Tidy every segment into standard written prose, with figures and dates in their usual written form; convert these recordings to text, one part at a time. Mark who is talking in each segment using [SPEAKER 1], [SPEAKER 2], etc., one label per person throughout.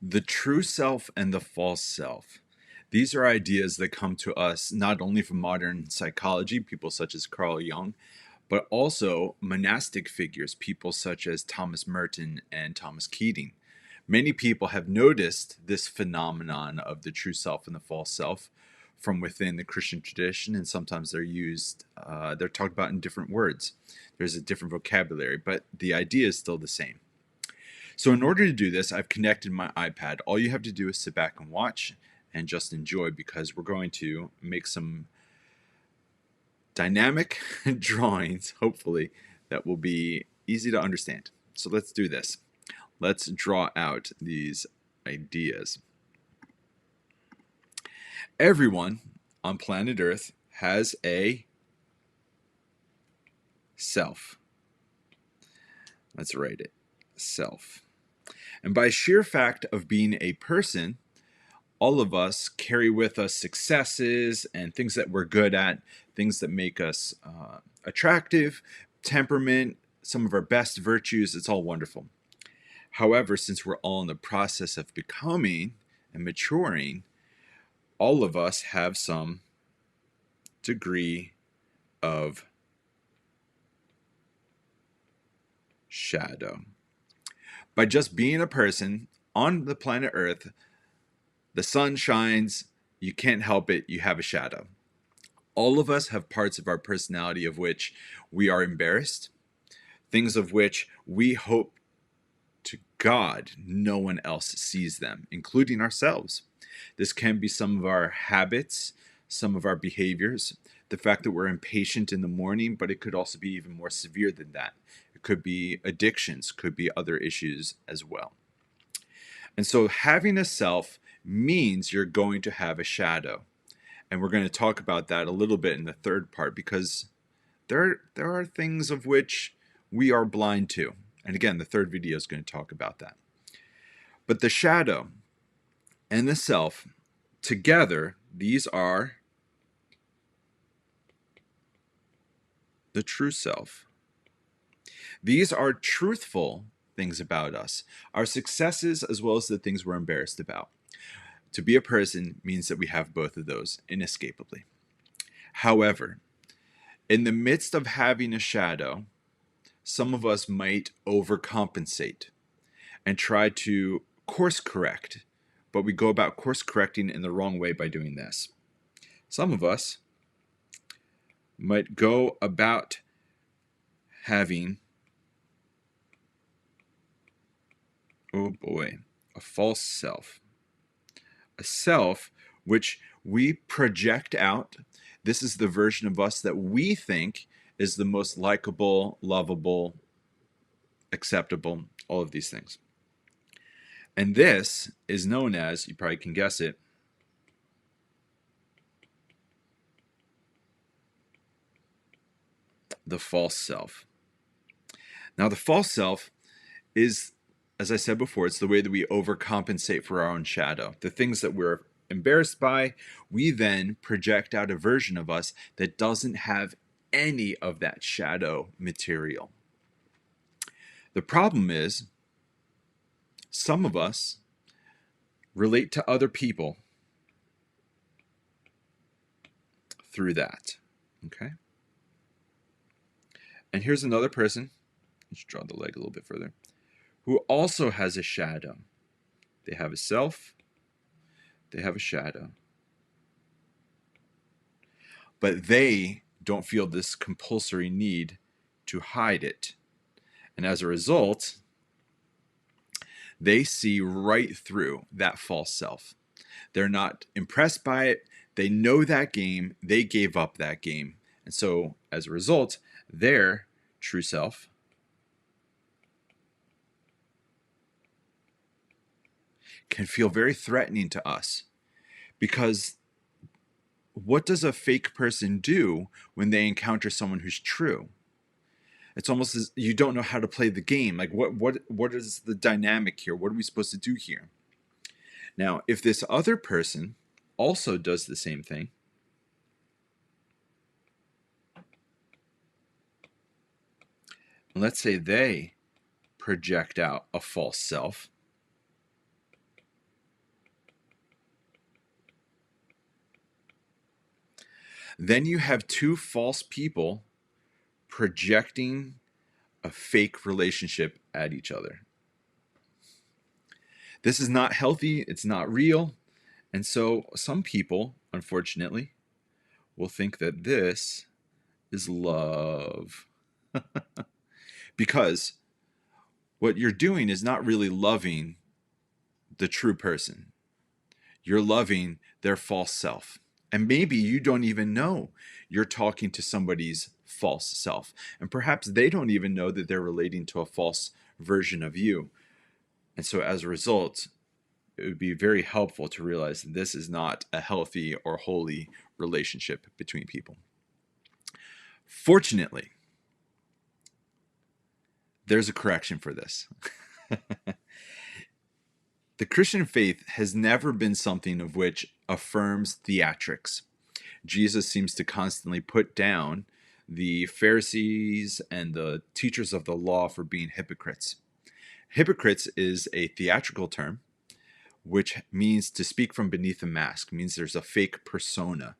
[SPEAKER 1] The true self and the false self. These are ideas that come to us not only from modern psychology, people such as Carl Jung, but also monastic figures, people such as Thomas Merton and Thomas Keating. Many people have noticed this phenomenon of the true self and the false self from within the Christian tradition, and sometimes they're talked about in different words. There's a different vocabulary, but the idea is still the same. So in order to do this, I've connected my iPad. All you have to do is sit back and watch and just enjoy, because we're going to make some dynamic drawings, hopefully, that will be easy to understand. So let's do this. Let's draw out these ideas. Everyone on planet Earth has a self. Let's write it. Self. And by sheer fact of being a person, all of us carry with us successes and things that we're good at, things that make us attractive, temperament, some of our best virtues. It's all wonderful. However, since we're all in the process of becoming and maturing, all of us have some degree of shadow. By just being a person on the planet Earth, the sun shines, you can't help it, you have a shadow. All of us have parts of our personality of which we are embarrassed, things of which we hope to God no one else sees them, including ourselves. This can be some of our habits, some of our behaviors, the fact that we're impatient in the morning, but it could also be even more severe than that. It could be addictions, could be other issues as well. And so having a self means you're going to have a shadow. And we're going to talk about that a little bit in the third part, because there are things of which we are blind to. And again, the third video is going to talk about that. But the shadow and the self together, these are the true self. These are truthful things about us, our successes as well as the things we're embarrassed about. To be a person means that we have both of those inescapably. However, in the midst of having a shadow, some of us might overcompensate and try to course correct, but we go about course correcting in the wrong way by doing this. Some of us might go about having, oh boy, a false self. A self which we project out. This is the version of us that we think is the most likable, lovable, acceptable, all of these things. And this is known as, you probably can guess it, the false self. Now, the false self is, as I said before, it's the way that we overcompensate for our own shadow. The things that we're embarrassed by, we then project out a version of us that doesn't have any of that shadow material. The problem is, some of us relate to other people through that. Okay? And here's another person. Let's draw the leg a little bit further. Who also has a shadow. They have a self. They have a shadow. But they don't feel this compulsory need to hide it. And as a result, they see right through that false self. They're not impressed by it. They know that game. They gave up that game. And so, as a result, their true self can feel very threatening to us, because what does a fake person do when they encounter someone who's true? It's almost as you don't know how to play the game. Like, what is the dynamic here? What are we supposed to do here? Now, if this other person also does the same thing, let's say they project out a false self, Then you have two false people projecting a fake relationship at each other. This is not healthy, it's not real. And so some people, unfortunately, will think that this is love. Because what you're doing is not really loving the true person. You're loving their false self. And maybe you don't even know you're talking to somebody's false self. And perhaps they don't even know that they're relating to a false version of you. And so as a result, it would be very helpful to realize that this is not a healthy or holy relationship between people. Fortunately, there's a correction for this. The Christian faith has never been something of which affirms theatrics. Jesus seems to constantly put down the Pharisees and the teachers of the law for being hypocrites. Hypocrites is a theatrical term, which means to speak from beneath a mask, means there's a fake persona.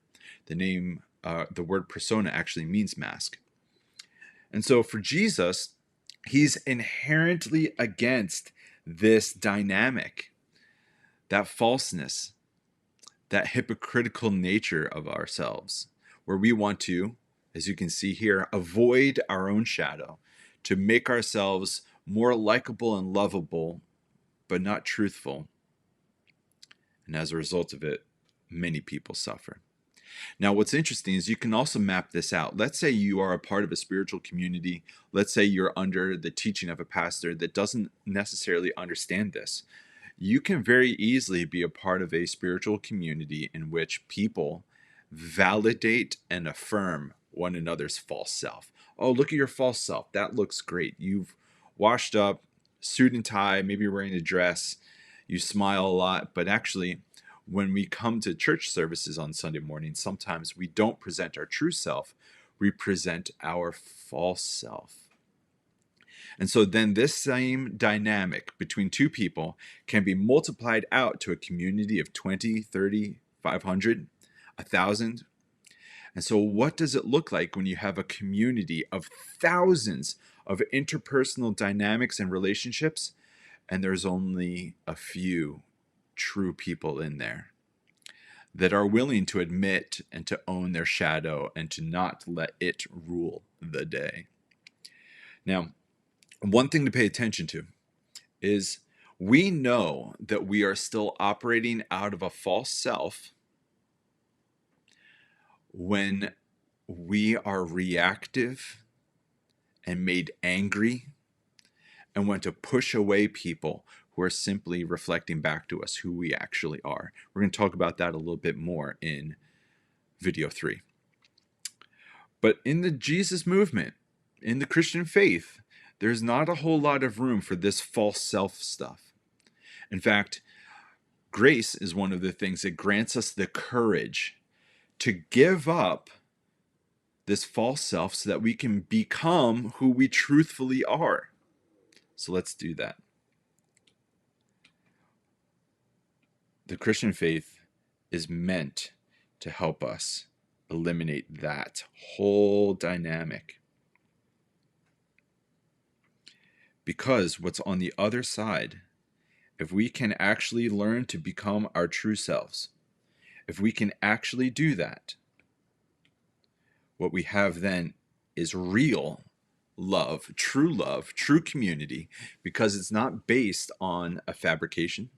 [SPEAKER 1] The word persona actually means mask. And so for Jesus, he's inherently against this dynamic, that falseness, that hypocritical nature of ourselves, where we want to, as you can see here, avoid our own shadow to make ourselves more likable and lovable, but not truthful. And as a result of it, many people suffer. Now, what's interesting is you can also map this out. Let's say you are a part of a spiritual community. Let's say you're under the teaching of a pastor that doesn't necessarily understand this. You can very easily be a part of a spiritual community in which people validate and affirm one another's false self. Oh, look at your false self. That looks great. You've washed up, suit and tie, maybe you're wearing a dress. You smile a lot, but actually, when we come to church services on Sunday morning, sometimes we don't present our true self, we present our false self. And so then this same dynamic between two people can be multiplied out to a community of 20, 30, 500, 1,000. And so what does it look like when you have a community of thousands of interpersonal dynamics and relationships, and there's only a few true people in there that are willing to admit and to own their shadow and to not let it rule the day? Now, one thing to pay attention to is we know that we are still operating out of a false self when we are reactive and made angry and want to push away people who are simply reflecting back to us who we actually are. We're going to talk about that a little bit more in video 3. But in the Jesus movement, in the Christian faith, there's not a whole lot of room for this false self stuff. In fact, grace is one of the things that grants us the courage to give up this false self so that we can become who we truthfully are. So let's do that. The Christian faith is meant to help us eliminate that whole dynamic. Because what's on the other side, if we can actually learn to become our true selves, if we can actually do that, what we have then is real love, true community, because it's not based on a fabrication.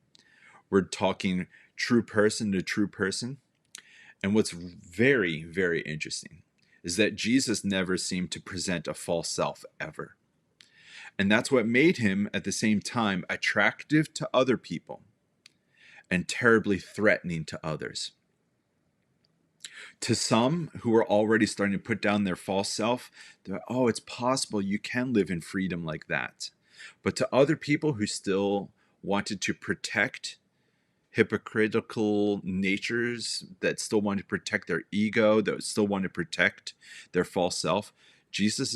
[SPEAKER 1] We're talking true person to true person. And what's very, very interesting is that Jesus never seemed to present a false self ever. And that's what made him at the same time attractive to other people and terribly threatening to others. To some who are already starting to put down their false self, they're, oh, it's possible you can live in freedom like that. But to other people who still wanted to protect hypocritical natures, that still want to protect their ego, that still want to protect their false self, Jesus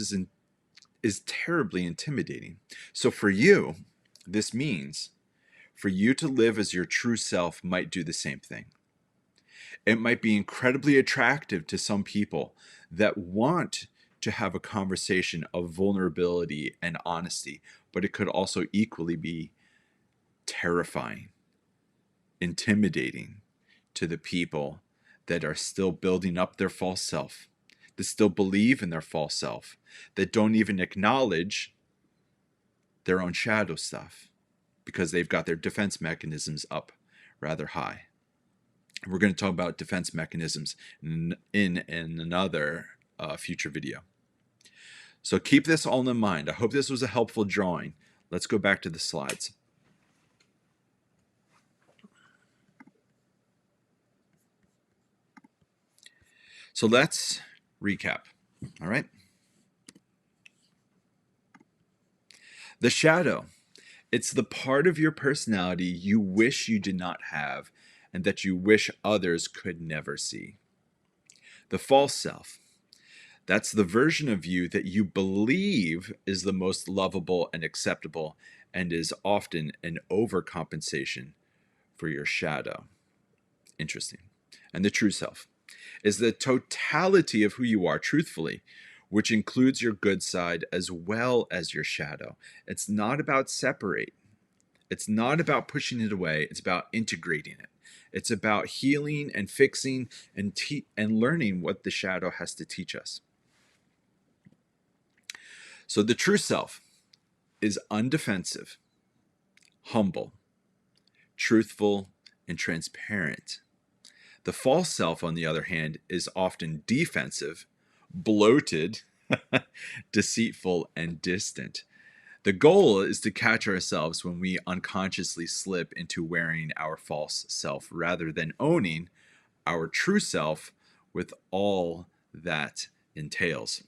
[SPEAKER 1] is terribly intimidating. So for you, this means for you to live as your true self might do the same thing. It might be incredibly attractive to some people that want to have a conversation of vulnerability and honesty, but it could also equally be terrifying, intimidating to the people that are still building up their false self, that still believe in their false self, that don't even acknowledge their own shadow stuff because they've got their defense mechanisms up rather high. We're going to talk about defense mechanisms in another future video. So keep this all in mind. I hope this was a helpful drawing. Let's go back to the slides. So let's recap. All right. The shadow. It's the part of your personality you wish you did not have and that you wish others could never see. The false self. That's the version of you that you believe is the most lovable and acceptable and is often an overcompensation for your shadow. Interesting. And the true self is the totality of who you are truthfully, which includes your good side as well as your shadow. It's not about separate. It's not about pushing it away. It's about integrating it. It's about healing and fixing and learning what the shadow has to teach us. So the true self is undefensive, humble, truthful, and transparent. The false self, on the other hand, is often defensive, bloated, deceitful, and distant. The goal is to catch ourselves when we unconsciously slip into wearing our false self rather than owning our true self with all that entails.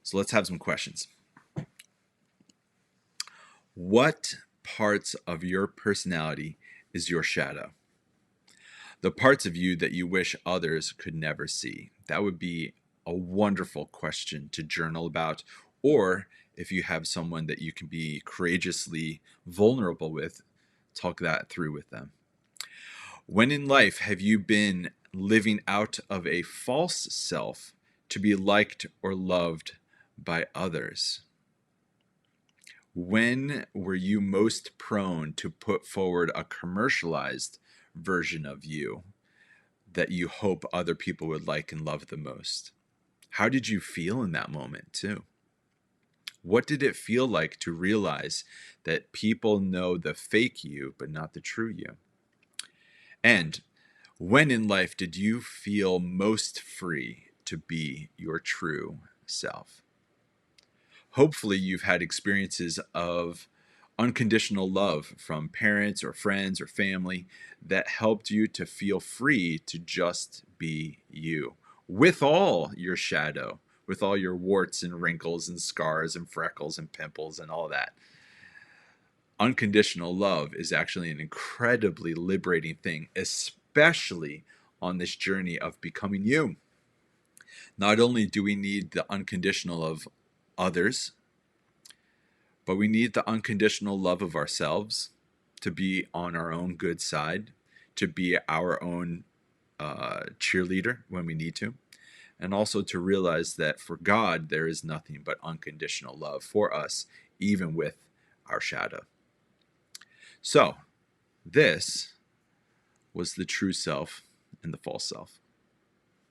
[SPEAKER 1] So let's have some questions. What parts of your personality is your shadow? The parts of you that you wish others could never see. That would be a wonderful question to journal about, or if you have someone that you can be courageously vulnerable with, talk that through with them. When in life have you been living out of a false self to be liked or loved by others? When were you most prone to put forward a commercialized version of you that you hope other people would like and love the most? How did you feel in that moment too? What did it feel like to realize that people know the fake you but not the true you? And when in life did you feel most free to be your true self? Hopefully you've had experiences of unconditional love from parents or friends or family that helped you to feel free to just be you with all your shadow, with all your warts and wrinkles and scars and freckles and pimples and all that. Unconditional love is actually an incredibly liberating thing, especially on this journey of becoming you. Not only do we need the unconditional of others, but we need the unconditional love of ourselves to be on our own good side, to be our own cheerleader when we need to, and also to realize that for God, there is nothing but unconditional love for us, even with our shadow. So, this was the true self and the false self.